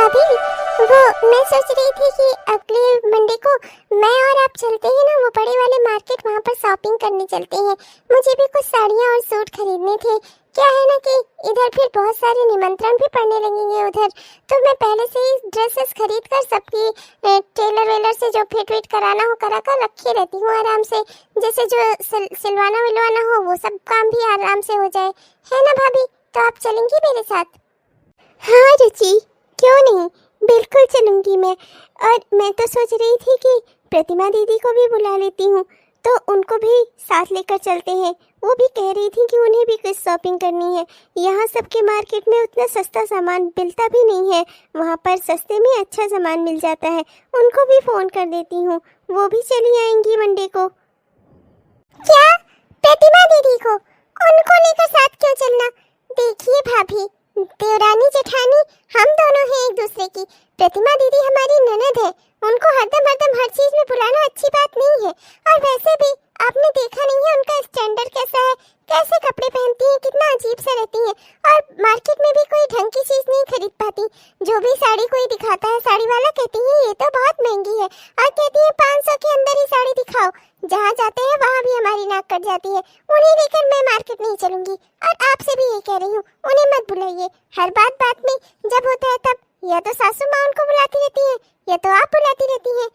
भाभी, वो मैं सोच रही थी कि अगले मंडे को मैं और आप चलते हैं ना वो बड़े वाले मार्केट, वहाँ पर शॉपिंग करने चलते हैं। मुझे भी कुछ साड़ियाँ और सूट खरीदने थे। क्या है ना कि इधर फिर बहुत सारे निमंत्रण भी पड़ने लगेंगे उधर, तो मैं पहले से ही ड्रेसेस खरीद कर सबकी टेलर वेलर से जो फिट विट कराना हो करा कर रखी रहती हूँ आराम से। जैसे जो सिलवाना विलवाना हो वो सब काम भी आराम से हो जाए, है ना भाभी? तो आप चलेंगी मेरे साथ? हाँ रुचि, क्यों नहीं, बिल्कुल चलूंगी मैं। और मैं तो सोच रही थी कि प्रतिमा दीदी को भी बुला लेती हूँ, तो उनको भी साथ लेकर चलते हैं। वो भी कह रही थी कि उन्हें भी कुछ शॉपिंग करनी है। यहाँ सबके मार्केट में उतना सस्ता सामान मिलता भी नहीं है, वहाँ पर सस्ते में अच्छा सामान मिल जाता है। उनको भी फोन कर देती हूँ, वो भी चली आएंगी मंडे को। क्या प्रतिमा दीदी को उनको लेकर साथ क्यों चलना? देखिए भाभी, देवरानी जेठानी हम दोनों हैं एक दूसरे की। प्रतिमा दीदी हमारी ननद है, उनको हरदम हर चीज में बुलाना अच्छी बात नहीं है। और वैसे भी आपने देखा नहीं है उनका स्टैंडर्ड कैसा है, कैसे कपड़े पहनती हैं, कितना अजीब सा रहती हैं। और मार्केट में भी कोई ढंग की चीज नहीं खरीद पाती। जो भी साड़ी कोई दिखाता है साड़ी वाला, कहती है ये तो बहुत महंगी है, और कहती है 500 के अंदर ही साड़ी दिखाओ। जहाँ जाते हैं वहाँ भी हमारी नाक कट जाती है। उन्हें लेकर मैं मार्केट नहीं चलूंगी। और आपसे भी ये कह रही हूँ, उन्हें मत बुलाइए। हर बात में जब होता है तब या तो सासू माँ उनको बुलाती रहती है या तो आप बुलाती रहती हैं।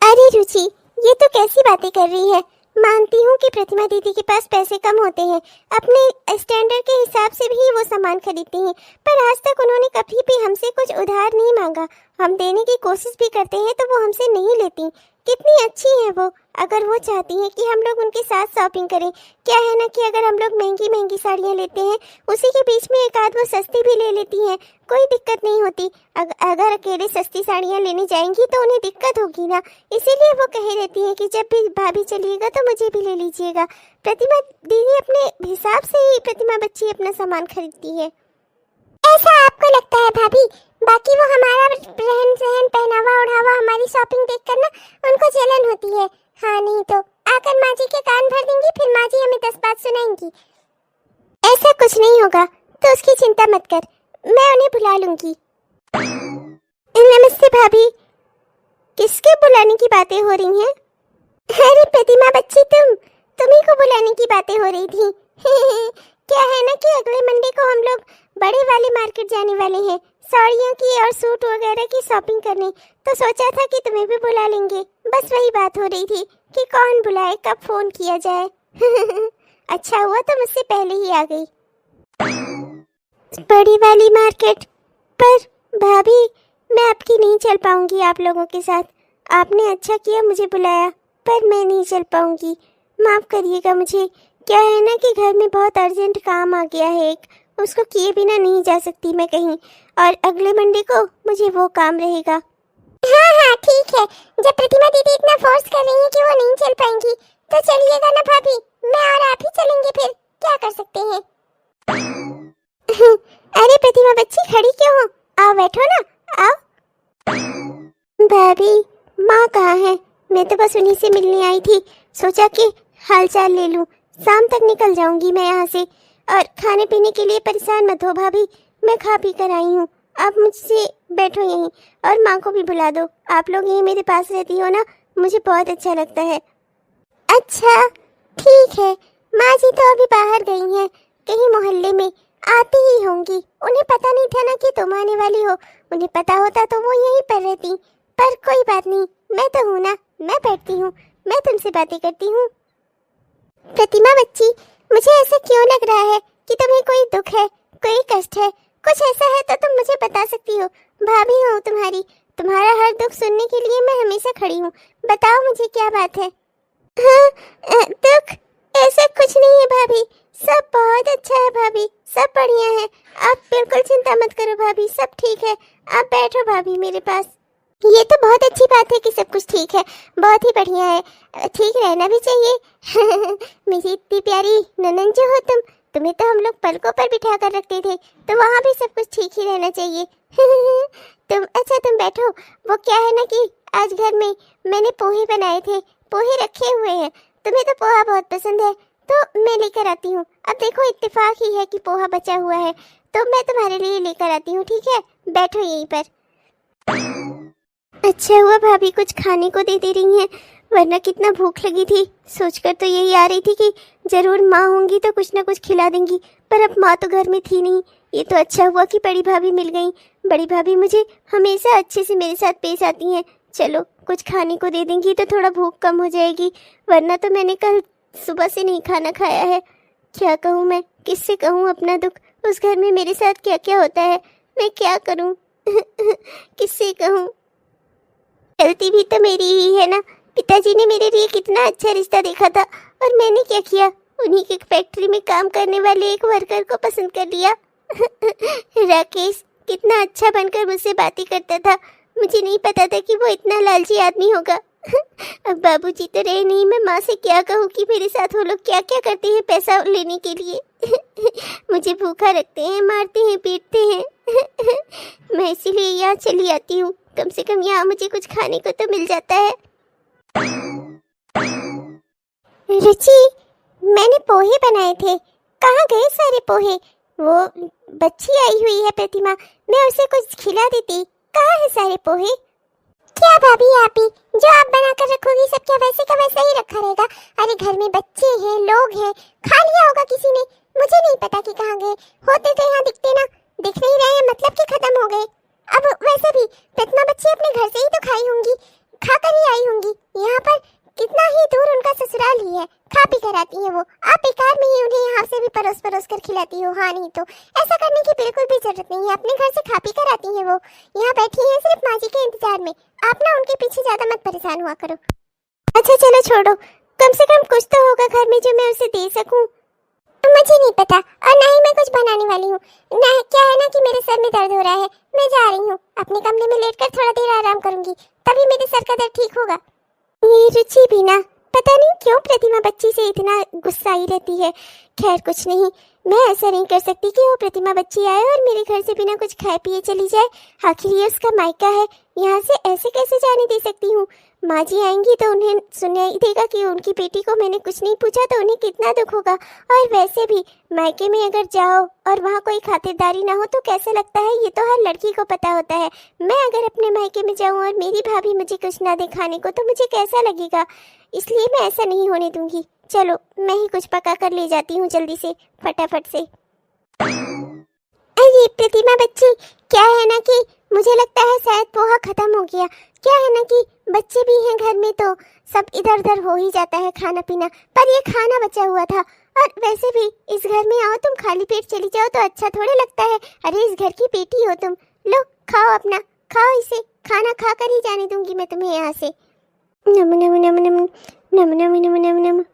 अरे रुचि, ये तो कैसी बातें कर रही है। मानती हूँ कि प्रतिमा दीदी के पास पैसे कम होते हैं, अपने स्टैंडर्ड के हिसाब से भी वो सामान खरीदती हैं, पर आज तक उन्होंने कभी भी हमसे कुछ उधार नहीं मांगा। हम देने की कोशिश भी करते हैं तो वो हमसे नहीं लेती। कितनी अच्छी है वो। अगर वो चाहती हैं कि हम लोग उनके साथ शॉपिंग करें, क्या है ना कि अगर हम लोग महंगी महंगी साड़ियाँ लेते हैं, उसी के बीच में एक आध वो सस्ती भी ले लेती हैं, कोई दिक्कत नहीं होती। अगर अकेले सस्ती साड़ियाँ लेने जाएंगी तो उन्हें दिक्कत होगी ना, इसीलिए वो कह रहती हैं कि जब भी भाभी चलिएगा तो मुझे भी ले लीजिएगा। प्रतिमा दीदी अपने हिसाब से ही प्रतिमा बच्ची अपना सामान खरीदती है। ऐसा आपको लगता है भाभी? बाकी वो हमारा रहन सहन, पहनावा ओढ़ावा, हमारी शॉपिंग देखकर ना उनको जलन होती है। हाँ नहीं तो आकर माँ जी के कान भर देंगी, फिर माँ जी हमें 10 बात सुनाएंगी। ऐसा कुछ नहीं होगा, तो उसकी चिंता मत कर, मैं उन्हें बुला लूंगी। नमस्ते भाभी, किसके बुलाने की बातें हो रही हैं? अरे प्रतिमा बच्ची, तुम्ही को बुलाने की बातें हो रही थी। क्या है ना कि अगले मंडे को हम लोग बड़े वाले मार्केट जाने वाले हैं, साड़ियों की और सूट वगैरह की शॉपिंग करने, तो सोचा था कि तुम्हें भी बुला लेंगे। बस वही बात हो रही थी कि कौन बुलाए, कब फोन किया जाए। अच्छा हुआ तो मुझसे पहले ही आ गई। बड़ी वाली मार्केट पर भाभी, मैं आपकी नहीं चल पाऊंगी आप लोगों के साथ। आपने अच्छा किया मुझे बुलाया, पर मैं नहीं चल पाऊंगी, माफ करिएगा मुझे। क्या है ना कि घर में बहुत अर्जेंट काम आ गया है एक, उसको किए बिना नहीं जा सकती मैं कहीं, और अगले मंडे को मुझे वो काम रहेगा। हाँ ठीक है, जब प्रतिमा दीदी इतना फोर्स कर रही है कि वो नहीं चल पाएंगी तो चलिएगा ना भाभी, मैं और आप ही चलेंगे, फिर क्या कर सकते हैं। अरे प्रतिमा बच्ची, खड़ी क्यों हो? आओ बैठो ना, आओ। भाभी, माँ कहाँ है? मैं तो बस उन्हीं से मिलने आई थी, सोचा कि हालचाल ले लूं। शाम तक निकल जाऊंगी मैं यहाँ से। और खाने पीने के लिए परेशान मत हो भाभी, मैं खा पी कर आई हूँ। आप मुझसे बैठो यहीं, और माँ को भी बुला दो। आप लोग यहीं मेरे पास रहती हो ना, मुझे बहुत अच्छा लगता है। अच्छा ठीक है, माँ जी तो अभी बाहर गई हैं, कहीं मोहल्ले में, आती ही होंगी। उन्हें पता नहीं था ना कि तुम आने वाली हो, उन्हें पता होता तो वो यहीं पर रहती। पर कोई बात नहीं, मैं तो हूँ ना, मैं बैठती हूँ, मैं तुमसे बातें करती हूँ। प्रतिमा बच्ची, मुझे ऐसा क्यों लग रहा है कि तुम्हें कोई दुख है, कोई कष्ट है? कुछ ऐसा है तो तुम मुझे बता सकती हो, भाभी हूँ तुम्हारी, तुम्हारा हर दुख सुनने के लिए मैं हमेशा खड़ी हूँ। बताओ मुझे क्या बात है? हाँ दुख? ऐसा कुछ नहीं है भाभी, सब बहुत अच्छा है भाभी, सब बढ़िया है। आप बिल्कुल चिंता मत करो भाभी, सब ठीक है। आप बैठो भाभी मेरे पास। ये तो बहुत अच्छी बात है कि सब कुछ ठीक है, बहुत ही बढ़िया है, ठीक रहना भी चाहिए। मेरी इतनी प्यारी ननन जो हो तुम्हें तो हम लोग पलकों पर बिठा कर रखते थे, तो वहाँ भी सब कुछ ठीक ही रहना चाहिए। तुम बैठो। वो क्या है ना कि आज घर में मैंने पोहे बनाए थे, पोहे रखे हुए हैं, तुम्हें तो पोहा बहुत पसंद है तो मैं लेकर आती हूँ। अब देखो इत्तेफाक ही है कि पोहा बचा हुआ है, तो मैं तुम्हारे लिए लेकर आती हूँ, ठीक है? बैठो यहीं पर। अच्छा हुआ भाभी कुछ खाने को दे रही हैं, वरना कितना भूख लगी थी। सोचकर तो यही आ रही थी कि जरूर माँ होंगी तो कुछ ना कुछ खिला देंगी, पर अब माँ तो घर में थी नहीं। ये तो अच्छा हुआ कि बड़ी भाभी मिल गई। बड़ी भाभी मुझे हमेशा अच्छे से मेरे साथ पेश आती हैं। चलो कुछ खाने को दे देंगी तो थोड़ा भूख कम हो जाएगी, वरना तो मैंने कल सुबह से नहीं खाना खाया है। क्या कहूँ मैं, किससे कहूँ अपना दुख? उस घर में मेरे साथ क्या क्या होता है, मैं क्या करूँ? किससे कहूँ? गलती भी तो मेरी ही है ना। पिताजी ने मेरे लिए कितना अच्छा रिश्ता देखा था और मैंने क्या किया, उन्हीं की फैक्ट्री में काम करने वाले एक वर्कर को पसंद कर लिया। राकेश कितना अच्छा बनकर मुझसे बातें करता था, मुझे नहीं पता था कि वो इतना लालची आदमी होगा। अब बाबूजी तो रहे नहीं, मैं माँ से क्या कहूँ कि मेरे साथ वो लोग क्या क्या करते हैं पैसा लेने के लिए। मुझे भूखा रखते हैं, मारते हैं, पीटते हैं। मैं इसीलिए यहाँ चली आती हूँ, कम से कम यहाँ मुझे कुछ खाने को तो मिल जाता है। रुचि, मैंने पोहे बनाए थे, कहाँ गए सारे पोहे? वो बच्ची आई हुई है प्रतिमा, मैं उसे कुछ खिला देती। कहाँ है सारे पोहे? क्या भाभी आप ही, जो आप बना कर रखोगी सब क्या वैसे का वैसा ही रखा रहेगा? अरे घर में बच्चे हैं, लोग हैं, खा लिया होगा किसी ने। मुझे नहीं पता कि कहाँ गए, होते तो यहाँ दिखते ना। दिख नहीं रहे हैं मतलब कि खत्म हो गए। अब वैसे भी प्रतिमा बच्ची अपने घर से ही तो खाई होंगी, खा कर ही आई होंगी। यहाँ पर कितना ही दूर उनका ससुराल ही है, खा पी कर आती है वो। आप बेकार में ही उन्हें यहाँ से भी परोस परोस कर खिलाती हो। हाँ नहीं तो ऐसा करने की बिल्कुल भी जरूरत नहीं है, अपने घर से खा पी कर आती है वो। यहाँ बैठी है सिर्फ माँ जी के इंतजार में। आप ना उनके पीछे ज्यादा मत परेशान हुआ करो। अच्छा चलो छोड़ो, कम से कम कुछ तो होगा घर में जो मैं उसे दे सकूं। मुझे नहीं पता और ना ही मैं कुछ बनाने वाली हूँ। ना क्या है ना कि मेरे सर में दर्द हो रहा है, मैं जा रही हूँ अपने कमरे में लेटकर थोड़ा देर आराम करूंगी, तभी मेरे सर का दर्द ठीक होगा। ये रुचि भी ना, पता नहीं क्यों प्रतिमा बच्ची से इतना गुस्साई रहती है। खैर कुछ नहीं, मैं ऐसा नहीं कर सकती कि वो प्रतिमा बच्ची आए और मेरे घर से बिना कुछ खाए पिए चली जाए। आखिर ये उसका मायका है, यहाँ से ऐसे कैसे जाने दे सकती हूँ? माँ जी आएंगी तो उन्हें सुनाई देगा कि उनकी बेटी को मैंने कुछ नहीं पूछा, तो उन्हें कितना दुख होगा। और वैसे भी मायके में अगर जाओ और वहाँ कोई खातिरदारी ना हो तो कैसा लगता है, ये तो हर लड़की को पता होता है। मैं अगर अपने मायके में जाऊँ और मेरी भाभी मुझे कुछ ना दे खाने को तो मुझे कैसा लगेगा, इसलिए मैं ऐसा नहीं होने दूंगी। चलो मैं ही कुछ पका कर ले जाती हूँ जल्दी से, फटाफट से। अरे प्रतिमा बच्ची, क्या है ना कि मुझे लगता है शायद पोहा खत्म हो गया। क्या है ना कि बच्चे भी हैं घर में तो सब इधर उधर हो ही जाता है खाना पीना, पर ये खाना बचा हुआ था। और वैसे भी इस घर में आओ तुम खाली पेट चली जाओ तो अच्छा थोड़े लगता है। अरे इस घर की बेटी हो तुम, लो खाओ अपना, खाओ इसे, खाना खा कर ही जाने दूंगी मैं तुम्हें यहाँ से। नम नम नम नम नम नम नम नम नम।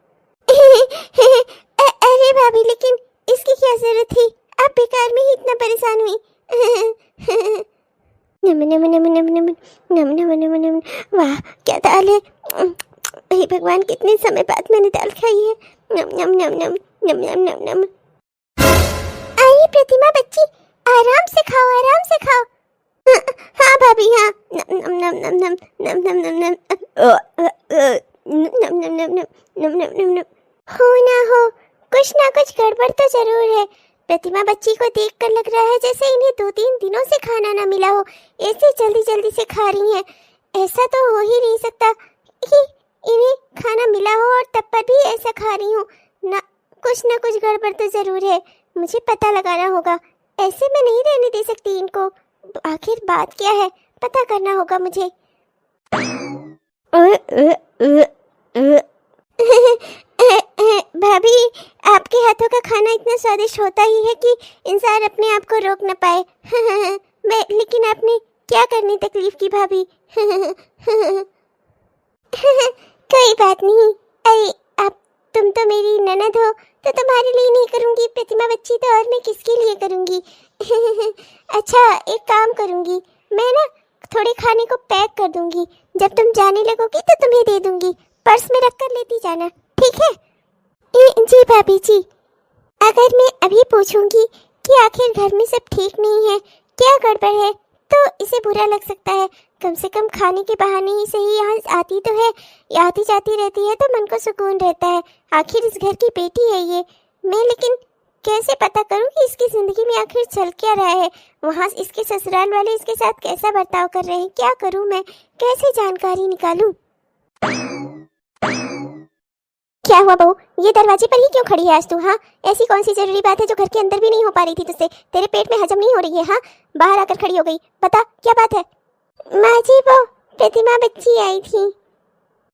अरे भाभी लेकिन इसकी क्या जरूरत थी, आप बेकार में ही इतना परेशान हुई। नम नम नम नम नम नम नम नम नम। वाह क्या दाल है, हे भगवान कितने समय बाद मैंने दाल खाई है। नम नम नम नम नम नम नम नम। आइए प्रतिमा बच्ची, आराम से खाओ, आराम से खाओ। हाँ भाभी हाँ, नम नम नम नम नम नम नम नम नम नम नम नम नम नम नम। हो ना कुछ गड़बड़ तो जरूर है। प्रतिमा बच्ची को देखकर लग रहा है जैसे इन्हें 2-3 दिनों से खाना ना मिला हो, ऐसे जल्दी जल्दी से खा रही हैं। ऐसा तो हो ही नहीं सकता कि इन्हें खाना मिला हो और तब पर भी ऐसा खा रही हूँ ना। कुछ गड़बड़ तो जरूर है, मुझे पता लगाना होगा। ऐसे मैं नहीं रहने दे सकती इनको, आखिर बात क्या है पता करना होगा मुझे। भाभी आपके हाथों का खाना इतना स्वादिष्ट होता ही है कि इंसान अपने आप को रोक न पाए। मैं लेकिन आपने क्या करनी तकलीफ की भाभी। कोई बात नहीं, अरे आप तुम तो मेरी ननद हो तो तुम्हारे लिए नहीं करूँगी प्रतिमा बच्ची, तो और मैं किसके लिए करूँगी। अच्छा एक काम करूँगी, मैं ना थोड़े खाने को पैक कर दूँगी, जब तुम जाने लगोगी तो तुम्हें दे दूँगी, पर्स में रख कर लेती जाना, ठीक है? जी भाभी जी। अगर मैं अभी पूछूंगी कि आखिर घर में सब ठीक नहीं है, क्या गड़बड़ है, तो इसे बुरा लग सकता है। कम से कम खाने के बहाने ही सही यहाँ आती तो है, आती जाती रहती है तो मन को सुकून रहता है। आखिर इस घर की बेटी है ये। मैं लेकिन कैसे पता करूं कि इसकी जिंदगी में आखिर चल क्या रहा है, वहाँ इसके ससुराल वाले इसके साथ कैसा बर्ताव कर रहे हैं, क्या करूं मैं, कैसे जानकारी निकालूं। क्या हुआ बहू, ये दरवाजे पर ही क्यों खड़ी है आज तू? हाँ, ऐसी कौन सी जरूरी बात है जो घर के अंदर भी नहीं हो पा रही थी तुझसे? तेरे पेट में हजम नहीं हो रही है? हाँ, बाहर आकर खड़ी हो गई, बता क्या बात है? माँ जी, वो प्रतिमा बच्ची आई थी।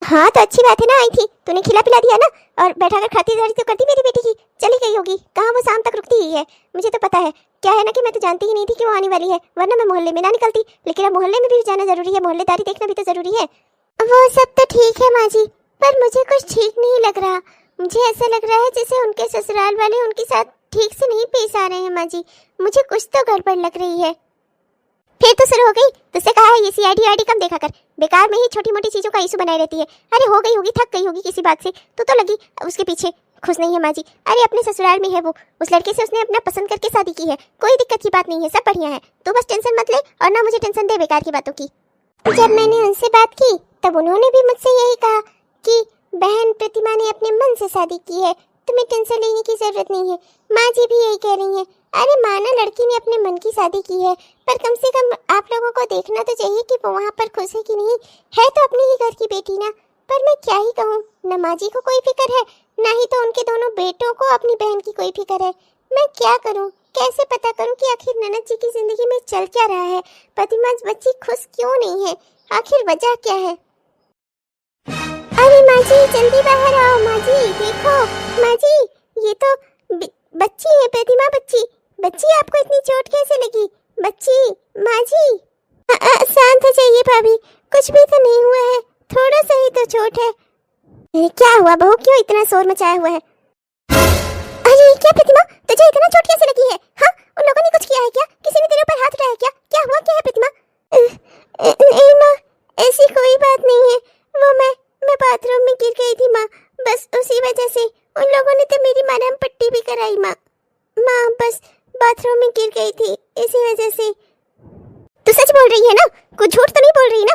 हाँ तो अच्छी बात है ना, आई थी, तूने खिला पिला दिया ना, और बैठा कर खाती तो करती मेरी बेटी की। चली गई होगी, कहाँ वो शाम तक रुकती ही है, मुझे तो पता है। क्या है ना कि मैं तो जानती ही नहीं थी कि वो आने वाली है, वरना मैं मोहल्ले में ना निकलती। लेकिन अब मोहल्ले में भी जाना जरूरी है, मोहल्लेदारी देखना भी तो जरूरी है। वो सब तो ठीक है माँ जी, पर मुझे कुछ ठीक नहीं लग रहा। मुझे ऐसा लग रहा है जैसे उनके ससुराल वाले उनके साथ ठीक से नहीं पेश आ रहे हैं माँ जी, मुझे कुछ तो गड़बड़ लग रही है। फिर तो शुरू हो गई, तुझसे कहा है ये सीआईडी आईडी कम देखा कर, बेकार में ही छोटी मोटी चीजों का इशू बनाई रहती है। अरे हो गई होगी, थक गई होगी किसी बात से, तो लगी उसके पीछे। खुश नहीं है माँ जी, अरे अपने ससुराल में है वो, उस लड़के से उसने अपना पसंद करके शादी की है, कोई दिक्कत की बात नहीं है, सब बढ़िया है। तू बस टेंशन मत ले और ना मुझे टेंशन दे बेकार की बातों की। जब मैंने उनसे बात की तब उन्होंने भी मुझसे यही कहा कि बहन प्रतिमा ने अपने मन से शादी की है, तुम्हें टेंशन लेने की जरूरत नहीं है। माँ जी भी यही कह रही हैं। अरे माना लड़की ने अपने मन की शादी की है, पर कम से कम आप लोगों को देखना तो चाहिए कि वो वहाँ पर खुश है कि नहीं। है तो अपने ही घर की बेटी ना। पर मैं क्या ही कहूँ, न माँ जी को कोई फिक्र है, ना ही तो उनके दोनों बेटों को अपनी बहन की कोई फिक्र है। मैं क्या करूँ, कैसे पता करूँ कि आखिर ननद जी की जिंदगी में चल क्या रहा है, प्रतिमा बच्ची खुश क्यों नहीं है, आखिर वजह क्या है। अरे माँ जी जल्दी बाहर आओ, माँ जी देखो, माँ जी ये तो बच्ची है, प्रतिमा बच्ची। बच्ची आपको इतनी चोट कैसे लगी बच्ची? माँ जी शांत हो जाइए भाभी, कुछ भी तो नहीं हुआ है, थोड़ा सा ही तो चोट है। क्या हुआ बहू, क्यों इतना शोर मचाया हुआ है? अरे क्या प्रतिमा, तुझे इतना चोट कैसे लगी है? हाँ, उन लोगों ने कुछ किया है क्या? किसी ने तेरे ऊपर हाथ उठाया क्या? क्या हुआ, क्या है प्रतिमा? नहीं माँ, ऐसी कोई बात नहीं है, वो मैं बाथरूम में गिर गई थी माँ, बस उसी वजह से। उन लोगों ने तो मेरी मरहम पट्टी भी कराई माँ, बस बाथरूम में गिर गई थी इसी वजह से। तू सच बोल रही है ना, कुछ झूठ तो नहीं बोल रही ना?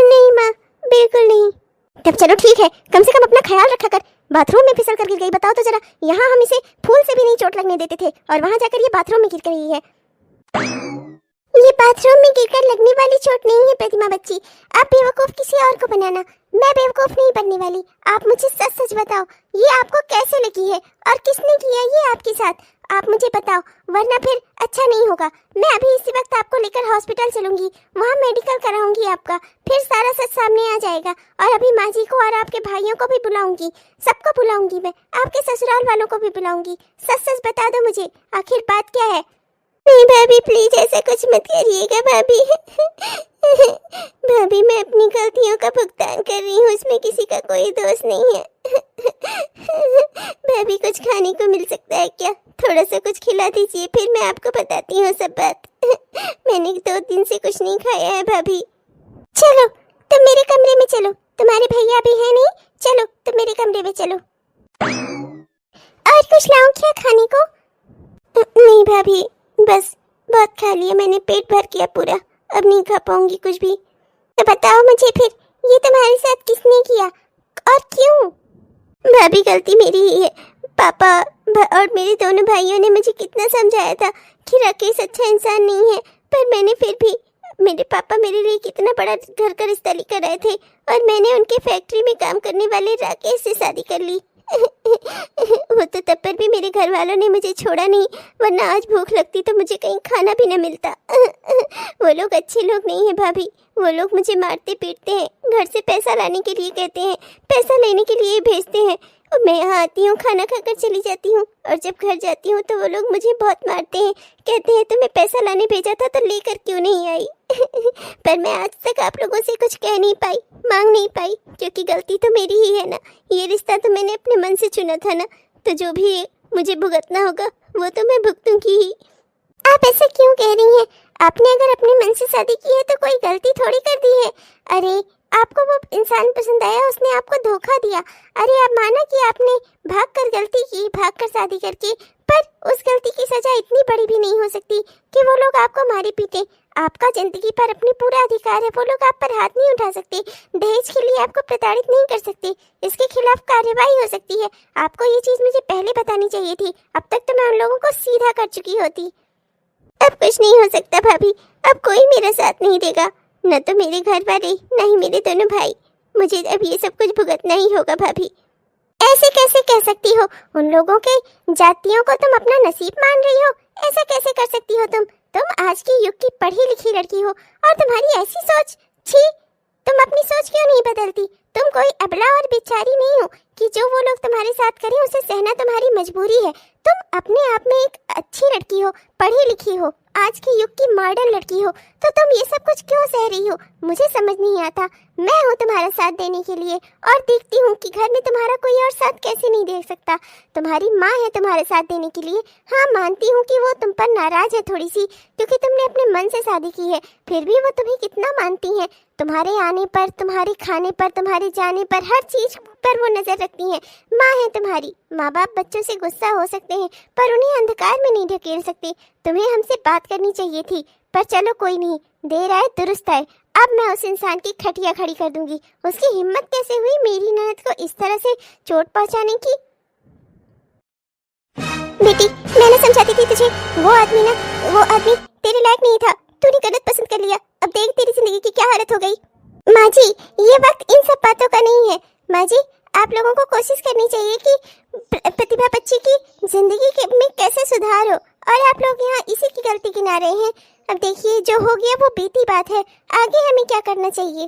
नहीं माँ, बिल्कुल नहीं। तब चलो ठीक है, कम से कम अपना ख्याल रखा कर। बाथरूम में फिसल कर गिर गई, बताओ तो जरा। यहाँ हम इसे फूल से भी नहीं चोट लगने देते थे, और वहाँ जाकर ये बाथरूम में गिर गई है। ये बाथरूम में गिरकर लगने वाली चोट नहीं है प्रतिमा बच्ची, आप बेवकूफ किसी और को बनाना, मैं बेवकूफ नहीं बनने वाली। आप मुझे सच सच बताओ, ये आपको कैसे लगी है और किसने किया ये आपके साथ, आप मुझे बताओ, वरना फिर अच्छा नहीं होगा। मैं अभी इसी वक्त आपको लेकर हॉस्पिटल चलूंगी, वहाँ मेडिकल कराऊंगी आपका, फिर सारा सच सामने आ जाएगा। और अभी माँ जी को और आपके भाइयों को भी बुलाऊंगी, सबको बुलाऊंगी, मैं आपके ससुराल वालों को भी बुलाऊंगी। सच सच बता दो मुझे, आखिर बात क्या है? नहीं भाभी प्लीज ऐसा कुछ मत करिएगा भाभी। भाभी मैं अपनी गलतियों का भुगतान कर रही हूँ, उसमें किसी का कोई दोष नहीं है। भाभी कुछ खाने को मिल सकता है क्या? थोड़ा सा कुछ खिला दीजिए, फिर मैं आपको बताती हूँ सब बात। मैंने 2 दिन से कुछ नहीं खाया है भाभी। चलो तुम मेरे कमरे में चलो, तुम्हारे भैया भी है नहीं, चलो तुम मेरे कमरे में चलो। और कुछ लाऊं क्या खाने को? नहीं भाभी, बस बहुत खा लिया मैंने, पेट भर गया पूरा, अब नहीं खा पाऊंगी कुछ भी। तो बताओ मुझे फिर, ये तुम्हारे साथ किसने किया और क्यों? भाभी गलती मेरी ही है, पापा और मेरे दोनों भाइयों ने मुझे कितना समझाया था कि राकेश अच्छा इंसान नहीं है, पर मैंने फिर भी, मेरे पापा मेरे लिए कितना बड़ा घर का रिश्ता लेकर आए थे, और मैंने उनके फैक्ट्री में काम करने वाले राकेश से शादी कर ली। वो तो तब पर भी मेरे घर वालों ने मुझे छोड़ा नहीं, वरना आज भूख लगती तो मुझे कहीं खाना भी न मिलता। वो लोग अच्छे लोग नहीं हैं भाभी, वो लोग मुझे मारते पीटते हैं, घर से पैसा लाने के लिए कहते हैं, पैसा लेने के लिए भेजते हैं, और मैं यहाँ आती हूँ, खाना खाकर चली जाती हूँ, और जब घर जाती हूँ तो वो लोग मुझे बहुत मारते हैं, कहते हैं तुम्हें पैसा लाने भेजा था तो लेकर क्यों नहीं आई? पर मैं आज तक आप लोगों से कुछ कह नहीं पाई, मांग नहीं पाई, क्योंकि गलती तो मेरी ही है ना, ये रिश्ता तो मैंने अपने मन से चुना था ना, तो जो भी मुझे भुगतना होगा वो तो मैं भुगतूंगी ही। आप ऐसा क्यों कह रही हैं? आपने अगर अपने मन से शादी की है तो कोई गलती थोड़ी कर दी है। अरे आपको वो इंसान पसंद आया, उसने आपको धोखा दिया। अरे आप माना कि आपने भागकर गलती की, भागकर शादी करके, पर उस गलती की सजा इतनी बड़ी भी नहीं हो सकती कि वो लोग आपको मारे पीटे। आपका जिंदगी पर अपनी पूरा अधिकार है, वो लोग आप पर हाथ नहीं उठा सकते, दहेज के लिए आपको प्रताड़ित नहीं कर सकते, इसके खिलाफ कार्यवाही हो सकती है। आपको ये चीज मुझे पहले बतानी चाहिए थी, अब तक तो मैं उन लोगों को सीधा कर चुकी होती। अब कुछ नहीं हो सकता भाभी, अब कोई मेरा साथ नहीं देगा, न तो मेरे घर वाले न ही मेरे दोनों भाई। मुझे अब ये सब कुछ भुगतना ही होगा भाभी। ऐसे कैसे कह सकती हो? उन लोगों के जातियों को तुम अपना नसीब मान रही हो? ऐसा कैसे कर सकती हो तुम आज के युग की पढ़ी लिखी लड़की हो और तुम्हारी ऐसी सोच। छी, तुम अपनी सोच क्यों नहीं बदलती? तुम कोई अबला और बेचारी नहीं हो कि जो वो लोग तुम्हारे साथ करें उसे सहना तुम्हारी मजबूरी है। तुम अपने आप में एक अच्छी लड़की हो, पढ़ी लिखी हो, आज के युग की मॉडर्न लड़की हो, तो तुम ये सब कुछ क्यों सह रही हो? मुझे समझ नहीं आता। मैं हूँ तुम्हारा साथ देने के लिए और देखती हूँ कि घर में तुम्हारा कोई और साथ कैसे नहीं दे सकता। तुम्हारी माँ है तुम्हारे साथ देने के लिए। हाँ, मानती हूँ कि वो तुम पर नाराज है थोड़ी सी, क्योंकि तुमने अपने मन से शादी की है, फिर भी वो तुम्हें कितना मानती हैं। तुम्हारे आने पर, तुम्हारे खाने पर, तुम्हारे जाने पर, हर चीज पर वो नजर रखती हैं। माँ है तुम्हारी। माँ बाप बच्चों से गुस्सा हो सकते हैं पर उन्हें अंधकार में नहीं ढकेल सकते। तुम्हें हमसे बात करनी चाहिए थी, पर चलो कोई नहीं, देर आए दुरुस्त आए। अब मैं उस इंसान की खटिया खड़ी कर दूंगी। उसकी हिम्मत कैसे हुई मेरी ननद को इस तरह से चोट पहुंचाने की? बेटी, मैंने समझाती थी तुझे, वो आदमी तेरे लायक नहीं था, तूने गलत पसंद कर लिया। अब देख तेरी जिंदगी की क्या हालत हो गई। माँ जी, ये वक्त इन सब बातों का नहीं है। माँ जी, आप लोगों को कोशिश करनी चाहिए कि प्रतिभा बच्ची की जिंदगी में कैसे सुधार हो, और आप लोग यहाँ इसी की गलती गिना रहे हैं। अब देखिए, जो हो गया वो बीती बात है, आगे हमें क्या करना चाहिए?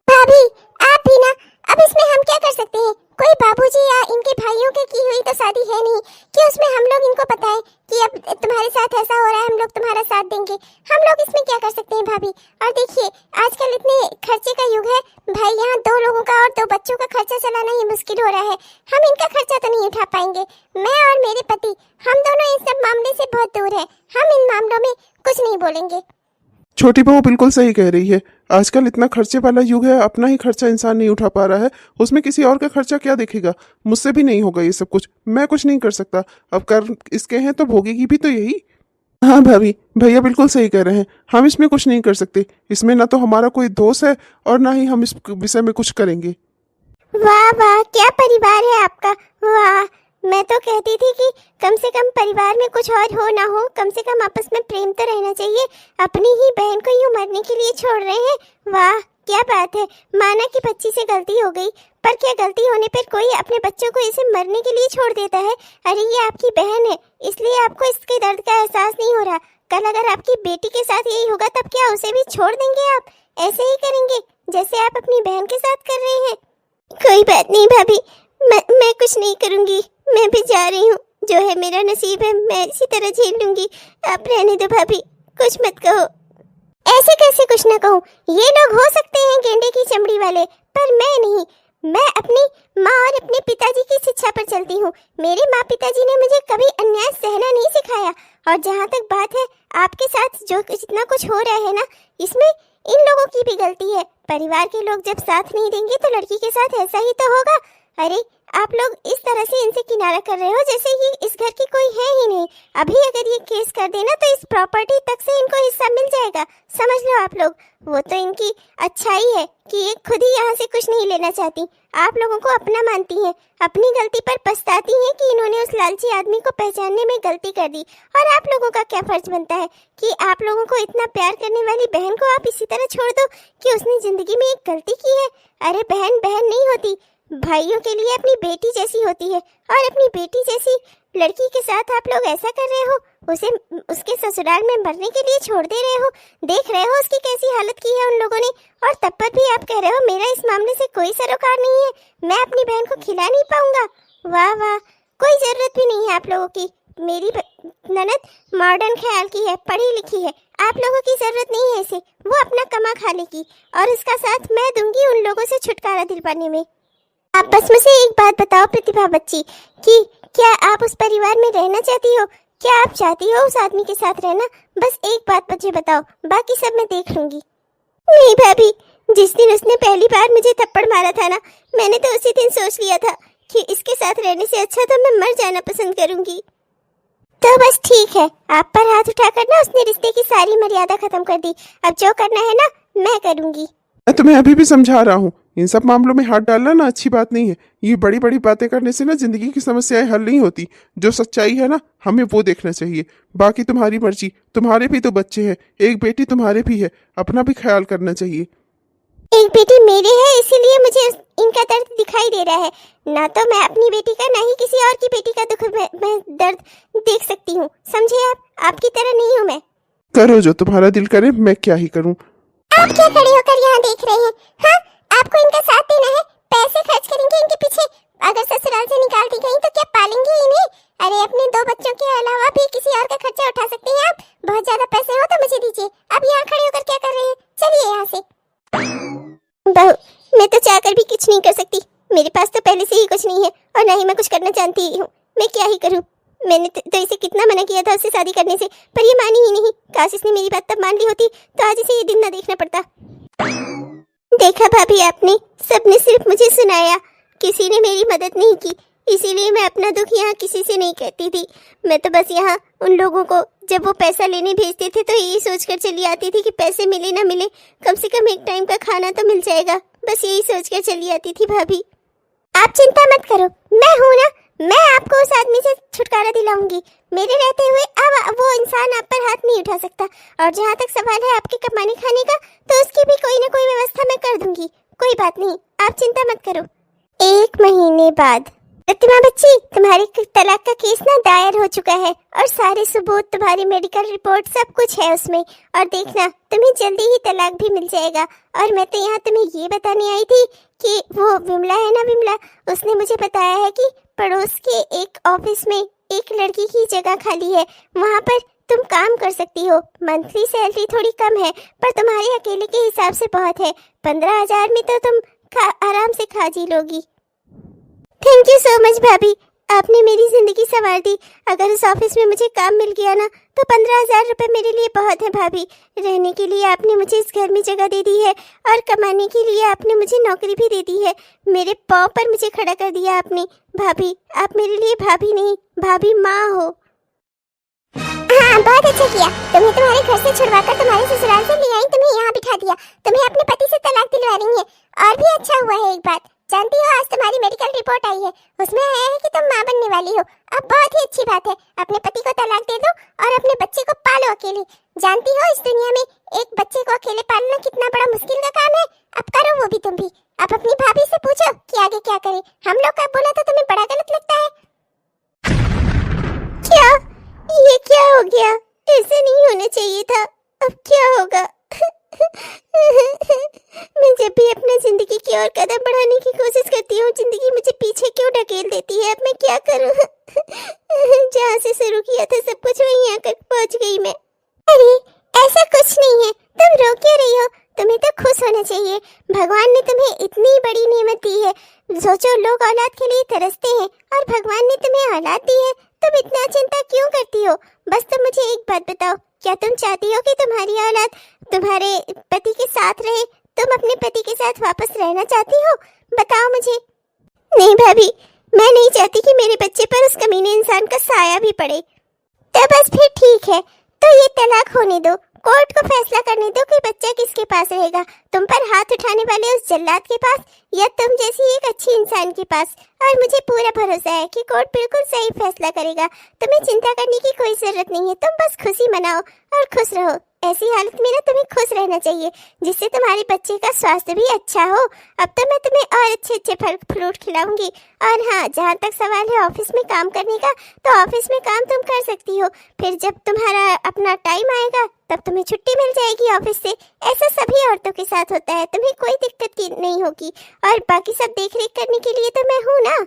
भाभी, आप भी ना, अब इसमें हम क्या कर सकते हैं? कोई बाबूजी या इनके भाइयों की हुई तो शादी है नहीं कि उसमें हम लोग इनको बताएं कि अब तुम्हारे साथ ऐसा हो रहा है, हम लोग तुम्हारा साथ देंगे। हम लोग इसमें क्या कर सकते हैं भाभी? और देखिए, आजकल इतने खर्चे का युग है भाई, यहाँ 2 लोगों का और 2 बच्चों का खर्चा चलाना ही मुश्किल हो रहा है। हम इनका खर्चा तो नहीं उठा पाएंगे। मैं और मेरे पति, हम दोनों इस सब मामले से बहुत दूर है। हम इन मामलों में कुछ नहीं बोलेंगे। छोटी बहू बिल्कुल सही कह रही है। आजकल इतना खर्चे वाला युग है, अपना ही खर्चा इंसान नहीं उठा पा रहा है, उसमें किसी और का खर्चा क्या देखेगा? मुझसे भी नहीं होगा ये सब कुछ, मैं कुछ नहीं कर सकता। अब कर इसके हैं तो भोगेगी भी तो यही। हाँ भाभी, भैया बिल्कुल सही कह रहे हैं, हम इसमें कुछ नहीं कर सकते। इसमें ना तो हमारा कोई दोष है और ना ही हम इस विषय में कुछ करेंगे। वाह वाह, क्या परिवार है आपका। वाह, मैं तो कहती थी कि कम से कम परिवार में कुछ और हो ना हो, कम से कम आपस में प्रेम तो रहना चाहिए। अपनी ही बहन को यूं मरने के लिए छोड़ रहे हैं। वाह, क्या बात है। माना कि बच्ची से गलती हो गई, पर क्या गलती होने पर कोई अपने बच्चों को इसे मरने के लिए छोड़ देता है? अरे ये आपकी बहन है, इसलिए आपको इसके दर्द का एहसास नहीं हो रहा। कल अगर आपकी बेटी के साथ यही होगा तब क्या उसे भी छोड़ देंगे आप? ऐसे ही करेंगे जैसे आप अपनी बहन के साथ कर रहे हैं? कोई बात नहीं भाभी, मैं कुछ नहीं करूंगी। मैं भी जा रही हूँ, जो है मेरा नसीब है, मैं इसी तरह झेल लूंगी। आप रहने दो भाभी, कुछ मत कहो। ऐसे कैसे कुछ न कहूँ? ये लोग हो सकते हैं गेंडे की चमड़ी वाले, पर मैं नहीं। मैं अपनी माँ और अपने पिताजी की शिक्षा पर चलती हूँ। मेरे माँ पिताजी ने मुझे कभी अन्याय सहना नहीं सिखाया। और जहाँ तक बात है आपके साथ जो जितना कुछ हो रहा है ना, इसमें इन लोगों की भी गलती है। परिवार के लोग जब साथ नहीं देंगे तो लड़की के साथ ऐसा ही तो होगा। अरे आप लोग इस तरह से इनसे किनारा कर रहे हो जैसे ये इस घर की कोई है ही नहीं। अभी अगर ये केस कर देना तो इस प्रॉपर्टी तक से इनको हिस्सा मिल जाएगा, समझ लो आप लोग। वो तो इनकी अच्छाई है कि ये खुद ही यहाँ से कुछ नहीं लेना चाहती, आप लोगों को अपना मानती हैं, अपनी गलती पर पछताती हैं कि इन्होंने उस लालची आदमी को पहचानने में गलती कर दी। और आप लोगों का क्या फर्ज बनता है कि आप लोगों को इतना प्यार करने वाली बहन को आप इसी तरह छोड़ दो कि उसने जिंदगी में एक गलती की है? अरे बहन बहन नहीं होती, भाइयों के लिए अपनी बेटी जैसी होती है। और अपनी बेटी जैसी लड़की के साथ आप लोग ऐसा कर रहे हो, उसे उसके ससुराल में मरने के लिए छोड़ दे रहे हो। देख रहे हो उसकी कैसी हालत की है उन लोगों ने, और तब पर भी आप कह रहे हो मेरा इस मामले से कोई सरोकार नहीं है, मैं अपनी बहन को खिला नहीं पाऊंगा। वाह वाह, कोई जरूरत भी नहीं है आप लोगों की। मेरी ननद मॉडर्न ख्याल की है, पढ़ी लिखी है, आप लोगों की जरूरत नहीं है इसे। वो अपना कमा खा लेगी और उसका साथ मैं दूंगी उन लोगों से छुटकारा दिलवाने में। आप बस मुझे एक बात बताओ प्रतिभा बच्ची, कि क्या आप उस परिवार में रहना चाहती हो? क्या आप चाहती हो उस आदमी के साथ रहना? बस एक बात मुझे बताओ, बाकी सब मैं देख लूंगी। नहीं भाभी, जिस दिन उसने पहली बार मुझे थप्पड़ मारा था ना, मैंने तो उसी दिन सोच लिया था कि इसके साथ रहने से अच्छा तो मैं मर जाना पसंद करूंगी। तो बस ठीक है, आप पर हाथ उठाकर ना उसने रिश्ते की सारी मर्यादा खत्म कर दी। अब जो करना है ना मैं करूंगी। मैं तुम्हें अभी भी समझा रहा हूँ, इन सब मामलों में हाथ डालना ना अच्छी बात नहीं है। ये बड़ी बड़ी बातें करने से ना जिंदगी की समस्याएं हल नहीं होती। जो सच्चाई है ना हमें वो देखना चाहिए। बाकी तुम्हारी मर्जी, तुम्हारे भी तो बच्चे हैं, एक बेटी तुम्हारे भी है, अपना भी ख्याल करना चाहिए। एक बेटी मेरे है इसीलिए मुझे इनका दर्द दिखाई दे रहा है। ना तो मैं अपनी बेटी का ना ही किसी और की बेटी का दुख मैं दर्द देख सकती हूँ। समझे आप? आपकी तरह नहीं हूँ मैं। करो जो तुम्हारा दिल करे, मैं क्या ही करूँ। आप क्या खड़े होकर यहाँ देख रहे हैं? हाँ, आपको इनका साथ देना है, पैसे खर्च करेंगे इनके पीछे। अगर ससुराल से निकाल दी गई तो क्या पालेंगे इन्हें? अरे अपने 2 बच्चों के अलावा भी किसी और का खर्चा उठा सकते हैं आप। बहुत ज्यादा पैसे हो तो मुझे दीजिए। अब यहाँ खड़े होकर क्या कर रहे हैं? चलिए यहाँ से। बहू, मैं तो चाहकर भी कुछ नहीं कर सकती। मेरे पास तो पहले से ही कुछ नहीं है और ना ही मैं कुछ करना चाहती हूँ। मैं क्या ही करूँ? मैंने तो इसे कितना मना किया था उससे शादी करने से, पर ये मानी ही नहीं। काश इसने मेरी बात तब मान ली होती तो आज इसे ये दिन ना देखना पड़ता। देखा भाभी आपने, सबने सिर्फ मुझे सुनाया, किसी ने मेरी मदद नहीं की। इसीलिए मैं अपना दुख यहाँ किसी से नहीं कहती थी। मैं तो बस यहाँ उन लोगों को जब वो पैसा लेने भेजते थे तो यही सोचकर चली आती थी कि पैसे मिले ना मिले, कम से कम एक टाइम का खाना तो मिल जाएगा। बस यही सोचकर चली आती थी भाभी। आप चिंता मत करो, मैं हूँ ना, मैं आपको उस आदमी से छुटकारा दिलाऊंगी। मेरे रहते हुए अब वो इंसान आप पर हाथ नहीं उठा सकता। और जहाँ तक सवाल है आपके कमाने खाने का, तो उसकी भी कोई ना कोई व्यवस्था मैं कर दूंगी। कोई बात नहीं, आप चिंता मत करो। 1 महीने बाद प्रतिमा बच्ची, तुम्हारे तलाक का केस ना दायर हो चुका है और सारे सबूत, तुम्हारी मेडिकल रिपोर्ट सब कुछ है उसमें। और देखना, तुम्हें जल्दी ही तलाक भी मिल जाएगा। और मैं तो यहाँ तुम्हें ये बताने आई थी कि वो विमला है ना, विमला, उसने मुझे बताया है कि पड़ोस के एक ऑफिस में एक लड़की की जगह खाली है, वहाँ पर तुम काम कर सकती हो। मंथली सैलरी थोड़ी कम है पर तुम्हारे अकेले के हिसाब से बहुत है। 15,000 में तो तुम आराम से खा जी लोगी। थैंक यू सो मच भाभी, आपने मेरी जिंदगी संवार दी। अगर उस ऑफिस में मुझे काम मिल गया ना तो 15,000 रुपए मेरे लिए बहुत है भाभी। रहने के लिए आपने मुझे इस घर में जगह दे दी है और कमाने के लिए आपने मुझे नौकरी भी दे दी है। मेरे पाँव पर मुझे खड़ा कर दिया आपने। भाभी, आप मेरे लिए भाभी नहीं, भाभी माँ हो। हाँ, बहुत अच्छा किया। तुम्हें तुम्हारे घर से छुड़वाकर तुम्हारे ससुराल से ले आई, तुम्हें यहाँ बिठा दिया। तुम्हें अपने पति से तलाक दिलवा रही है। और भी अच्छा हुआ है एक बात, जानती हो आज तुम्हारी मेडिकल रिपोर्ट आई है, उसमें आया है कि तुम माँ बनने वाली हो। अब बहुत ही अच्छी बात है, अपने पति को तलाक दे दो और अपने बच्चे को पालो अकेले। जानती हो इस दुनिया में एक बच्चे को अकेले पालना कितना बड़ा मुश्किल का काम है। अब करो वो भी तुम भी। अब अपनी भाभी से पूछो कि आगे क्या करे। हम लोग का बोला तो तुम्हें बड़ा गलत लगता है क्या? ये क्या हो गया? ऐसे नहीं होना चाहिए था। अब क्या होगा? मैं जब भी अपनी जिंदगी की ओर कदम बढ़ाने की कोशिश करती हूँ, जिंदगी मुझे पीछे क्यों ढकेल देती है। अब मैं क्या करूँ? जहाँ से शुरू किया था सब कुछ वहीं आकर पहुँच गई मैं। अरे ऐसा कुछ नहीं है, तुम रो क्यों रही हो? तुम्हें तो खुश होना चाहिए, भगवान ने तुम्हें इतनी बड़ी नेमत दी है। सोचो, लोग औलाद के लिए तरसते हैं और भगवान ने तुम्हें औलाद दी है। तुम इतना चिंता क्यों करती हो? बस तुम मुझे एक बात बताओ, क्या तुम चाहती हो कि तुम्हारी औलाद तुम्हारे पति के साथ रहे? तुम अपने पति के साथ वापस रहना चाहती हो? बताओ मुझे। नहीं भाभी, मैं नहीं चाहती कि मेरे बच्चे पर उस कमीने इंसान का साया भी पड़े। तो बस फिर ठीक है, तो ये तलाक होने दो। कोर्ट को फैसला करने दो कि बच्चा किसके पास रहेगा, तुम पर हाथ उठाने वाले उस जल्लाद के पास या तुम जैसी एक अच्छी इंसान के पास। और मुझे पूरा भरोसा है कि कोर्ट बिल्कुल सही फैसला करेगा। तुम्हें चिंता करने की कोई जरूरत नहीं है, तुम बस खुशी मनाओ और खुश रहो। ऐसी हालत में ना तुम्हें खुश रहना चाहिए जिससे तुम्हारे बच्चे का स्वास्थ्य भी अच्छा हो। अब तो मैं तुम्हें और अच्छे अच्छे फल फ्रूट खिलाऊंगी। और हाँ, जहाँ तक सवाल है ऑफिस में काम करने का, तो ऑफिस में काम तुम कर सकती हो। फिर जब तुम्हारा अपना टाइम आएगा तब तुम्हें छुट्टी मिल जाएगी ऑफिस से। ऐसा सभी औरतों के साथ होता है, तुम्हें कोई दिक्कत की नहीं होगी। और बाकी सब देख रेख करने के लिए तो मैं हूँ ना।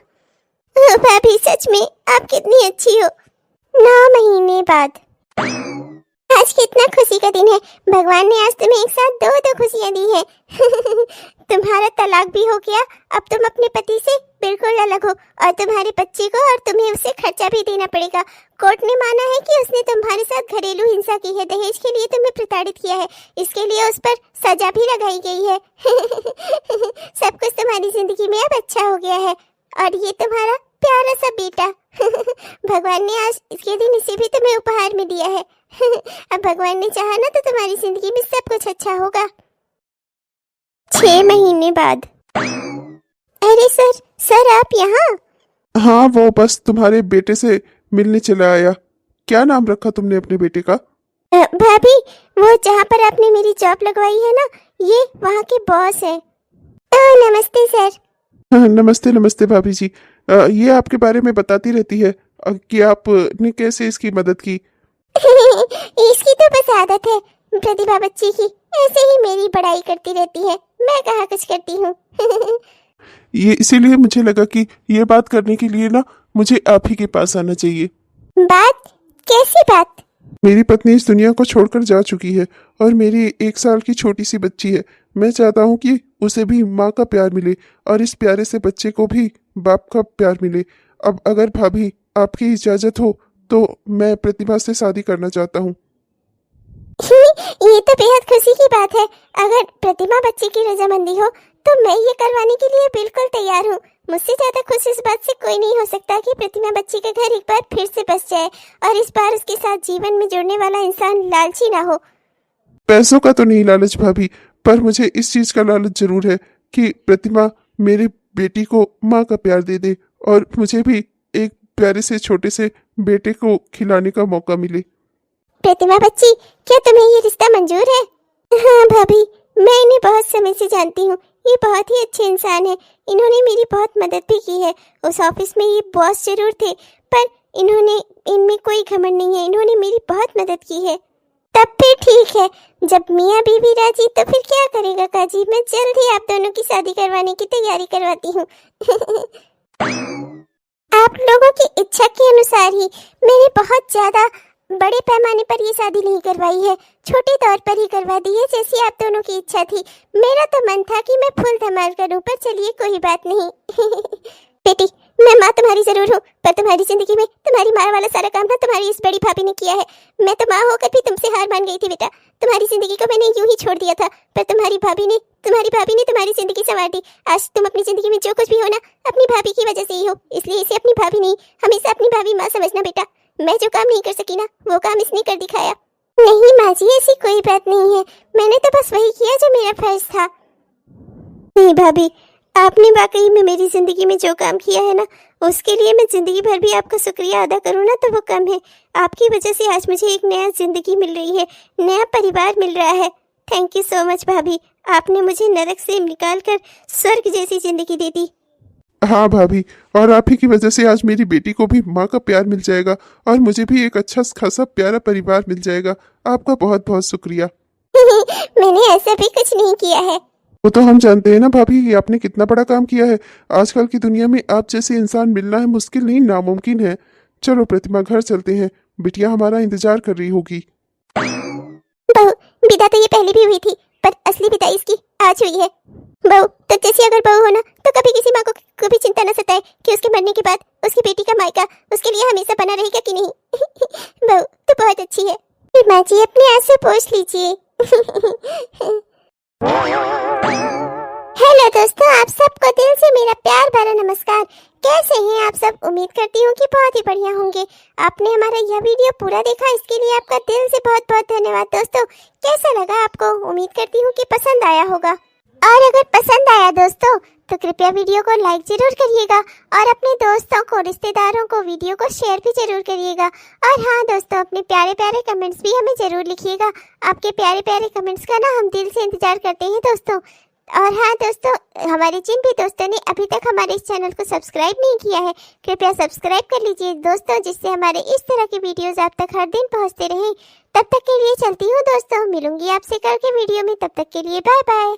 भाभी सच में आप कितनी अच्छी हो। 9 महीने बाद आज कितना खुशी का दिन है। भगवान ने आज तुम्हें एक साथ 2 खुशियां दी है। तुम्हारा तलाक भी हो गया, अब तुम अपने पति से बिल्कुल अलग हो और तुम्हारे बच्चे को और तुम्हें उसे खर्चा भी देना पड़ेगा। कोर्ट ने माना है कि उसने तुम्हारे साथ घरेलू हिंसा की है, दहेज के लिए तुम्हें प्रताड़ित किया है, इसके लिए उस पर सजा भी लगाई गई है। सब कुछ तुम्हारी जिंदगी में अब अच्छा हो गया है और ये तुम्हारा प्यारा सा बेटा। भगवान ने आज इसके दिन इसे भी तुम्हें उपहार में दिया है। अब भगवान ने चाहा ना तो तुम्हारी जिंदगी में सब कुछ अच्छा होगा। 6 महीने बाद। अरे सर आप यहाँ? हाँ, वो बस तुम्हारे बेटे से मिलने चला आया। क्या नाम रखा तुमने अपने बेटे का? भाभी, वो जहाँ पर आपने मेरी जॉब लगवाई है ना, ये वहाँ के बॉस है। नमस्ते सर। हाँ, नमस्ते नमस्ते भाभी जी। ये आपके बारे में बताती रहती है कि आपने कैसे इसकी मदद की। इसकी तो बस आदत है, प्रतिभा बच्ची की ऐसे ही मेरी बड़ाई करती रहती है। मैं कहाँ कुछ करती हूँ। ये इसीलिए मुझे लगा कि ये बात करने के लिए ना मुझे आप ही के पास आना चाहिए। बात? कैसी बात? मेरी पत्नी इस दुनिया को छोड़कर जा चुकी है और मेरी 1 साल की छोटी सी बच्ची है। मैं चाहता हूँ कि उसे भी माँ का प्यार मिले और इस प्यारे से बच्चे को भी बाप का प्यार मिले। अब अगर भाभी आपकी इजाजत हो तो मैं प्रतिभा से शादी करना चाहता हूँ। ये तो बेहद खुशी की बात है। अगर प्रतिभा बच्ची की रजामंदी हो तो मैं ये करवाने के लिए बिल्कुल तैयार हूँ। मुझसे ज्यादा खुश इस बात से कोई नहीं हो सकता कि प्रतिभा बच्ची का घर एक बार फिर से बस जाए और इस बार उसके साथ जीवन में जुड़ने वाला इंसान लालची ना हो। पैसों का तो नहीं लालच भाभी, पर मुझे इस चीज का लालच जरूर है कि प्रतिभा मेरे बेटी को माँ का प्यार दे दे और मुझे भी एक प्यारे से छोटे से बेटे को खिलाने का मौका मिले। प्रतिभा बच्ची, क्या तुम्हें ये रिश्ता मंजूर है? हाँ भाभी, मैं इन्हें बहुत समय से जानती हूँ। ये बहुत ही अच्छे इंसान है। इन्होंने मेरी बहुत मदद भी की है। उस ऑफिस में ये बॉस जरूर थे, पर इनमें कोई घमंड नहीं है। इन्होंने मेरी बहुत मदद की है। तब फिर ठीक है, जब मियाँ बीवी राजी तो फिर क्या करेगा काजी। मैं जल्द ही आप दोनों की शादी करवाने की तैयारी करवाती हूँ। आप लोगों की इच्छा के अनुसार ही मैंने बहुत ज्यादा बड़े पैमाने पर ये शादी नहीं करवाई है, छोटे तौर पर ही करवा दी है, जैसी आप दोनों की इच्छा थी। मेरा तो मन था कि मैं फुल धमाल करूं, पर चलिए कोई बात नहीं। बेटी, मैं माँ तुम्हारी जरूर हूँ, पर तुम्हारी जिंदगी में तुम्हारी माँ वाला सारा काम ना तुम्हारी इस बड़ी भाभी ने किया है। मैं तो माँ होकर भी तुमसे हार मान गई थी बेटा। तुम्हारी जिंदगी को मैंने यूं ही छोड़ दिया था, पर तुम्हारी भाभी ने तुम्हारी जिंदगी संवार दी। आज तुम अपनी जिंदगी में जो कुछ भी हो ना, अपनी भाभी की वजह से ही हो। इसलिए इसे अपनी भाभी नहीं, हमेशा अपनी भाभी माँ समझना बेटा। मैं जो काम नहीं कर सकी ना, वो काम इसने कर दिखाया। नहीं माँ जी, ऐसी कोई बात नहीं है। मैंने तो बस वही किया जो मेरा फर्ज था। नहीं भाभी, आपने वाकई में मेरी जिंदगी में जो काम किया है ना, उसके लिए मैं जिंदगी भर भी आपका शुक्रिया अदा करूँ ना तो वो कम है। आपकी वजह से आज मुझे एक नया जिंदगी मिल रही है, नया परिवार मिल रहा है। थैंक यू सो मच भाभी, आपने मुझे नरक से निकाल कर स्वर्ग जैसी जिंदगी दे दी। हाँ भाभी, और आप ही की वजह से आज मेरी बेटी को भी माँ का प्यार मिल जाएगा और मुझे भी एक अच्छा खासा प्यारा परिवार मिल जाएगा। आपका बहुत बहुत शुक्रिया। मैंने ऐसा भी कुछ नहीं किया है। वो तो हम जानते हैं ना भाभी कि आपने कितना बड़ा काम किया है। आजकल की दुनिया में आप जैसे इंसान मिलना है मुश्किल नहीं, नामुमकिन है। चलो प्रतिमा, घर चलते हैं। बिटिया हमारा इंतजार कर रही होगी। बहू, विदा तो ये पहले भी हुई थी, पर असली विदाई इसकी आज हुई है। बहू तो जैसी अगर बहू हो ना, तो कभी किसी माँ को कभी चिंता न सताए कि उसके मरने के बाद उसकी बेटी का मायका उसके लिए हमेशा बना रहेगा कि नहीं। बहू तो बहुत अच्छी है। माँ जी, अपने आंसू पोंछ लीजिए। हेलो दोस्तों, आप सबको दिल से मेरा प्यार भरा नमस्कार। कैसे हैं आप सब? उम्मीद करती हूँ कि बहुत ही बढ़िया होंगे। आपने हमारा यह वीडियो पूरा देखा, इसके लिए आपका दिल से बहुत बहुत धन्यवाद। दोस्तों, कैसा लगा आपको? उम्मीद करती हूँ कि पसंद आया होगा। और अगर पसंद आया दोस्तों, तो कृपया वीडियो को लाइक जरूर करिएगा और अपने दोस्तों को, रिश्तेदारों को वीडियो को शेयर भी जरूर करिएगा। और हाँ दोस्तों, अपने प्यारे प्यारे कमेंट्स भी हमें जरूर लिखिएगा। आपके प्यारे प्यारे कमेंट्स का ना हम दिल से इंतजार करते हैं दोस्तों। और हाँ दोस्तों, हमारे जिन भी दोस्तों ने अभी तक हमारे इस चैनल को सब्सक्राइब नहीं किया है, कृपया सब्सक्राइब कर लीजिए दोस्तों, जिससे हमारे इस तरह की वीडियोस आप तक हर दिन पहुंचते रहें। तब तक के लिए चलती हूँ दोस्तों, मिलूंगी आपसे कल के वीडियो में। तब तक के लिए बाय बाय।